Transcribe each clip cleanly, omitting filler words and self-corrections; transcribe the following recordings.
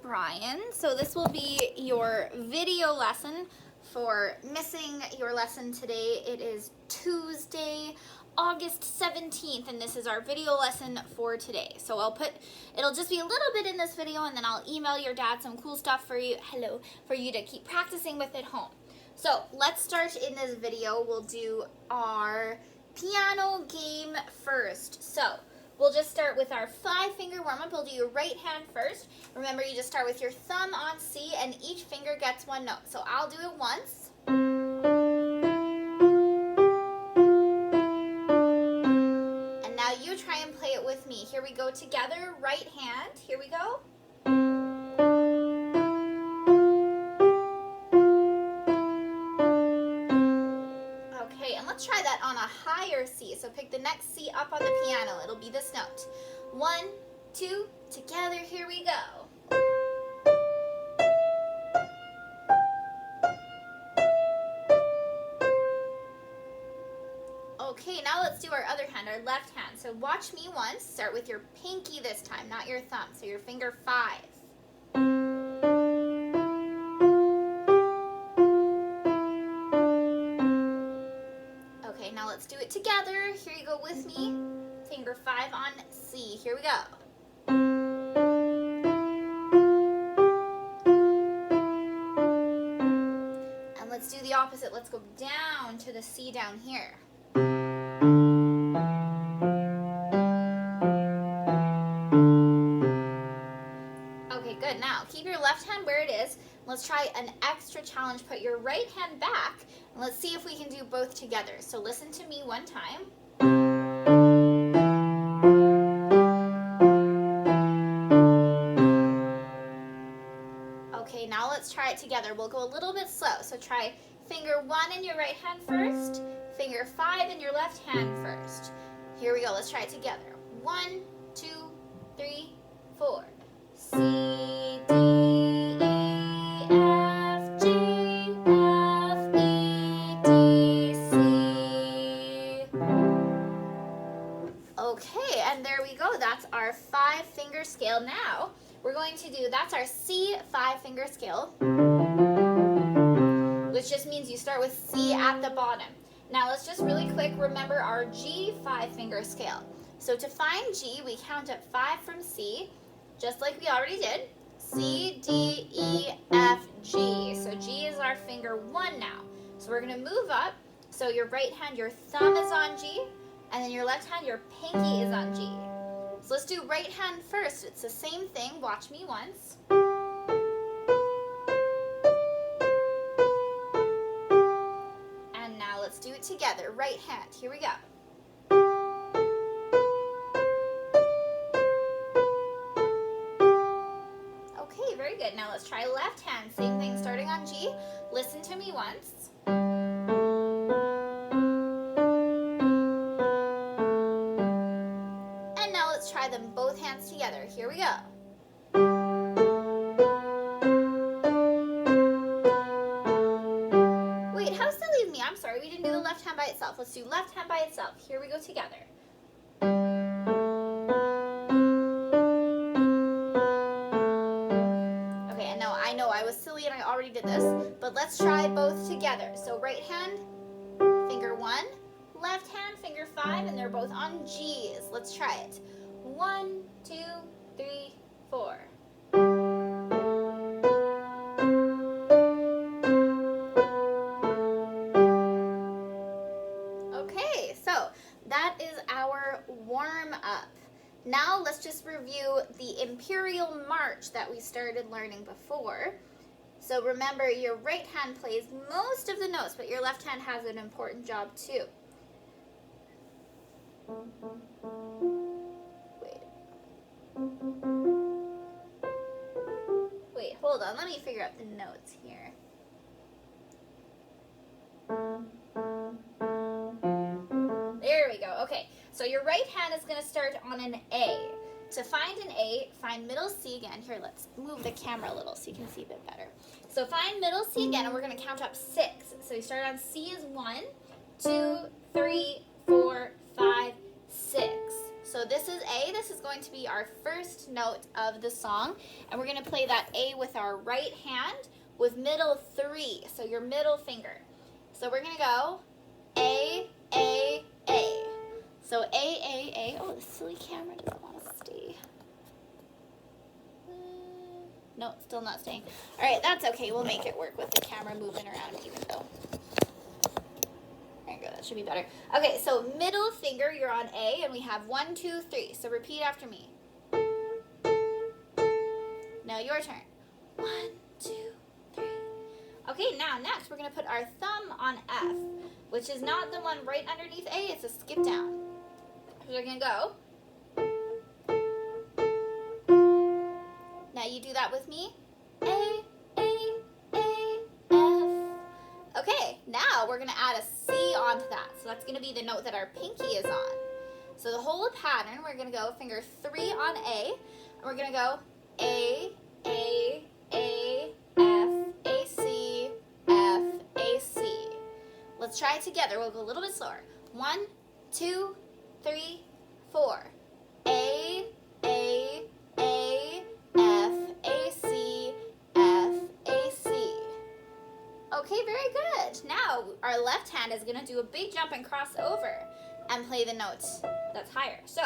Brian. So this will be your video lesson for missing your lesson today. It is Tuesday, August 17th, and this is our video lesson for today. So it'll just be a little bit in this video, and then I'll email your dad some cool stuff for you, for you to keep practicing with at home. So let's start in this video. We'll do our piano game first. So we'll just start with our 5-finger warm-up. We'll do your right hand first. Remember, you just start with your thumb on C, and each finger gets one note. So I'll do it once. And now you try and play it with me. Here we go together. Right hand. Here we go. Okay, and let's try that on a higher C. So pick the next C up on the piano. It'll be this note. 1, 2, together. Here we go. Okay, now let's do our other hand, our left hand. So watch me once. Start with your pinky this time, not your thumb. So your finger 5. Okay, now let's do it together. Here you go with me. Finger 5 on C. Here we go. And let's do the opposite. Let's go down to the C down here. Okay, good. Now, keep your left hand where it is. Let's try an extra challenge. Put your right hand back, and let's see if we can do both together. So listen to me one time. Okay, now let's try it together. We'll go a little bit slow. So try finger 1 in your right hand first, finger 5 in your left hand first. Here we go. Let's try it together. 1, 2, 3, 4. C, D, E, F, G, F, E, D, C. Okay, and there we go. That's our 5-finger scale. Now, we're going to do, that's our C 5-finger scale, which just means you start with C at the bottom. Now, let's just really quick remember our G 5-finger scale. So to find G, we count up 5 from C, just like we already did. C, D, E, F, G. So G is our finger 1 now. So we're going to move up. So your right hand, your thumb is on G, and then your left hand, your pinky is on G. So let's do right hand first. It's the same thing. Watch me once. And now let's do it together. Right hand. Here we go. Okay, very good. Now let's try left hand. Same thing, starting on G. Listen to me once. And now let's try them both hands together. Here we go. Wait, how silly of me. I'm sorry, we didn't do the left hand by itself. Let's do left hand by itself. Here we go together. I know I was silly and I already did this, but let's try both together. So right hand, finger 1, left hand, finger 5, and they're both on G's. Let's try it. 1, 2, 3, 4. Okay, so that is our warm-up. Now let's just review the Imperial March that we started learning before. So remember, your right hand plays most of the notes, but your left hand has an important job too. Wait, hold on. Let me figure out the notes here. There we go. Okay, so your right hand is going to start on an A. To find an A, find middle C again. Here, let's move the camera a little so you can see a bit better. So find middle C again, and we're going to count up 6. So you start on C is 1, 2, 3, 4, 5, 6. So this is A. This is going to be our first note of the song. And we're going to play that A with our right hand with middle 3. So your middle finger. So we're going to go A, A, A. So A, A, A. Oh, the silly camera doesn't want to stay. No, still not staying. All right, that's okay. We'll make it work with the camera moving around even though. There you go. That should be better. Okay, so middle finger, you're on A, and we have 1, 2, 3. So repeat after me. Now your turn. 1, 2, 3. Okay, now next we're going to put our thumb on F, which is not the one right underneath A. It's a skip down. So we're going to go. Now you do that with me. A, F. Okay, now we're going to add a C onto that. So that's going to be the note that our pinky is on. So the whole pattern, we're going to go finger 3 on A. And we're going to go A, F, A, C, F, A, C. Let's try it together. We'll go a little bit slower. 1, 2, 3, 4. A, F, A, C, F, A, C. Okay, very good. Now our left hand is going to do a big jump and cross over and play the note that's higher. So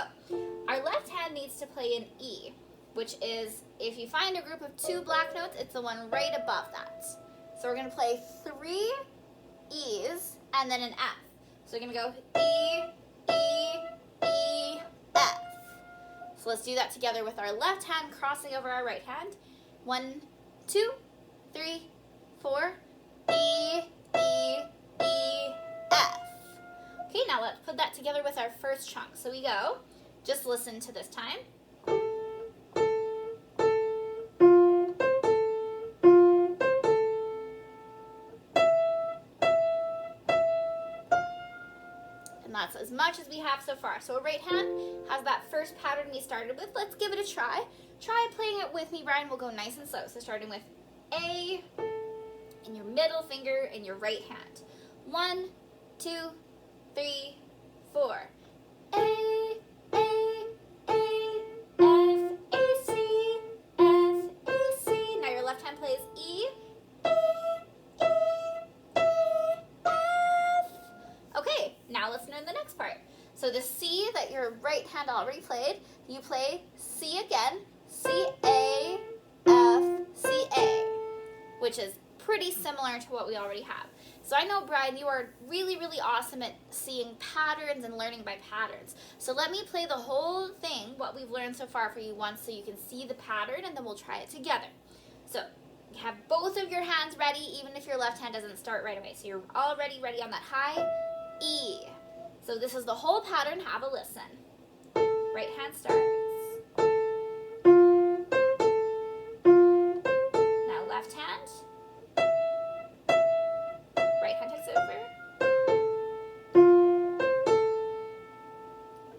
our left hand needs to play an E, which is, if you find a group of 2 black notes, it's the one right above that. So we're going to play 3 E's and then an F. So we're going to go E, F. So let's do that together with our left hand crossing over our right hand. 1, 2, 3, 4. E, F. Okay, now let's put that together with our first chunk. So we go, just listen to this time. And that's as much as we have so far. So our right hand has that first pattern we started with. Let's give it a try. Try playing it with me, Brian. We'll go nice and slow. So starting with A, in your middle finger in your right hand. 1, 2, 3, 4. A, F, A, C, F, A, C. Now your left hand plays E, F. Okay, now let's learn the next part. So the C that your right hand already played, you play C again, C, A, F, C, A, which is pretty similar to what we already have. So I know, Brian, you are really, really awesome at seeing patterns and learning by patterns. So let me play the whole thing, what we've learned so far for you once so you can see the pattern, and then we'll try it together. So you have both of your hands ready, even if your left hand doesn't start right away. So you're already ready on that high E. So this is the whole pattern. Have a listen. Right hand starts. Now left hand. Right hand takes over.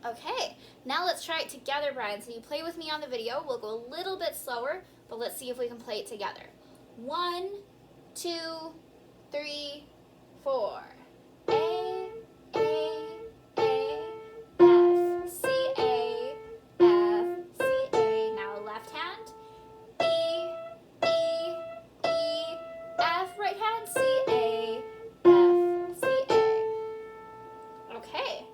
Okay, now let's try it together, Brian. So you play with me on the video. We'll go a little bit slower, but let's see if we can play it together. 1, 2, 3, 4. A, F, C, A, F, C, A. Now left hand. E, F. Right hand. C, A, F, C, A. Okay.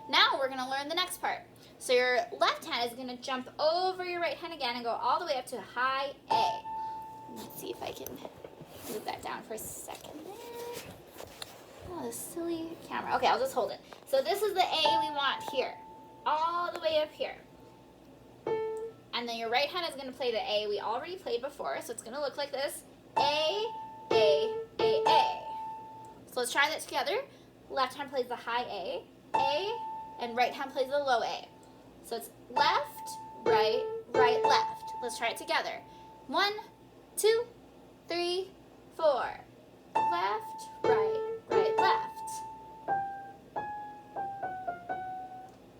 Now we're going to learn the next part. So your left hand is going to jump over your right hand again and go all the way up to high A. Let's see if I can move that down for a second there. Oh, this silly camera. Okay, I'll just hold it. So this is the A we want here, all the way up here. And then your right hand is going to play the A we already played before, so it's going to look like this. A. So let's try that together. Left hand plays the high A, and right hand plays the low A. So it's left, right, left. Let's try it together. 1, 2, 3, 4. Left, right, left.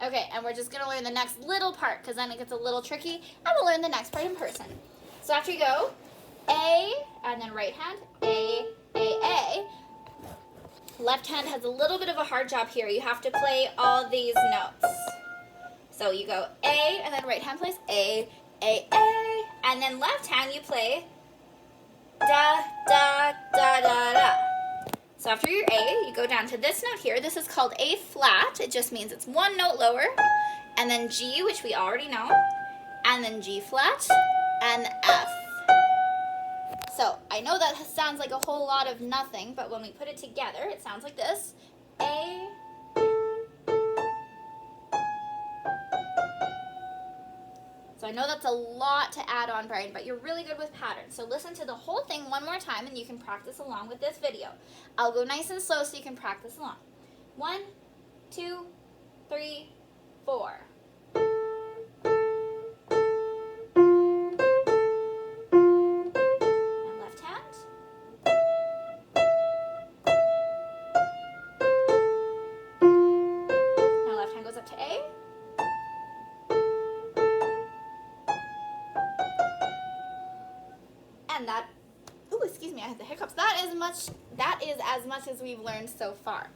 Okay, and we're just going to learn the next little part because then it gets a little tricky, and we'll learn the next part in person. So after you go, A, and then right hand, A. Left hand has a little bit of a hard job here. You have to play all these notes. So you go A, and then right hand plays A, A. And then left hand you play da, da, da, da, da. So after your A, you go down to this note here. This is called A flat. It just means it's one note lower. And then G, which we already know. And then G flat and F. So I know that sounds like a whole lot of nothing, but when we put it together, it sounds like this. A. So I know that's a lot to add on, Brian, but you're really good with patterns. So listen to the whole thing one more time and you can practice along with this video. I'll go nice and slow so you can practice along. 1, 2, 3, 4. And left hand. Now left hand goes up to A. And that, ooh, excuse me, I had the hiccups. That is as much as we've learned so far.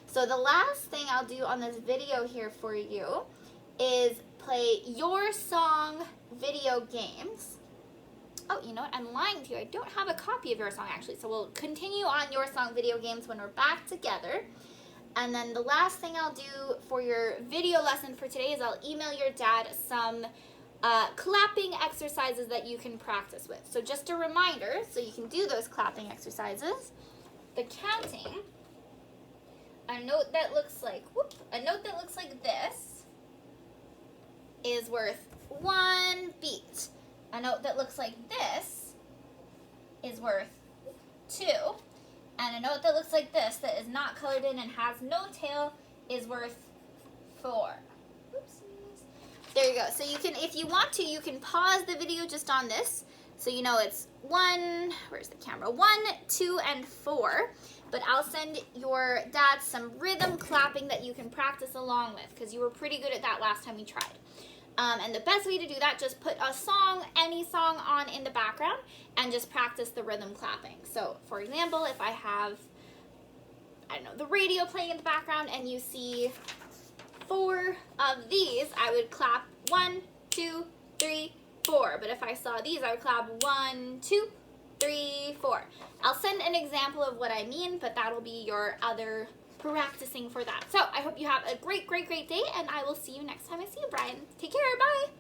So the last thing I'll do on this video here for you is play Your Song video games. Oh, you know what? I'm lying to you. I don't have a copy of Your Song actually. So we'll continue on Your Song video games when we're back together. And then the last thing I'll do for your video lesson for today is I'll email your dad some clapping exercises that you can practice with. So just a reminder, so you can do those clapping exercises. The counting, a note that looks like this is worth 1 beat. A note that looks like this is worth 2. And a note that looks like this that is not colored in and has no tail is worth 4. There you go. So you can, if you want to, you can pause the video just on this. So you know it's 1, where's the camera? 1, 2, and 4. But I'll send your dad some rhythm clapping that you can practice along with because you were pretty good at that last time you tried. And the best way to do that, just put a song, any song on in the background and just practice the rhythm clapping. So for example, if I have, I don't know, the radio playing in the background and you see 4 of these, I would clap 1, 2, 3, 4. But if I saw these, I would clap 1, 2, 3, 4. I'll send an example of what I mean, but that'll be your other practicing for that. So I hope you have a great, great, great day, and I will see you next time I see you, Brian. Take care. Bye.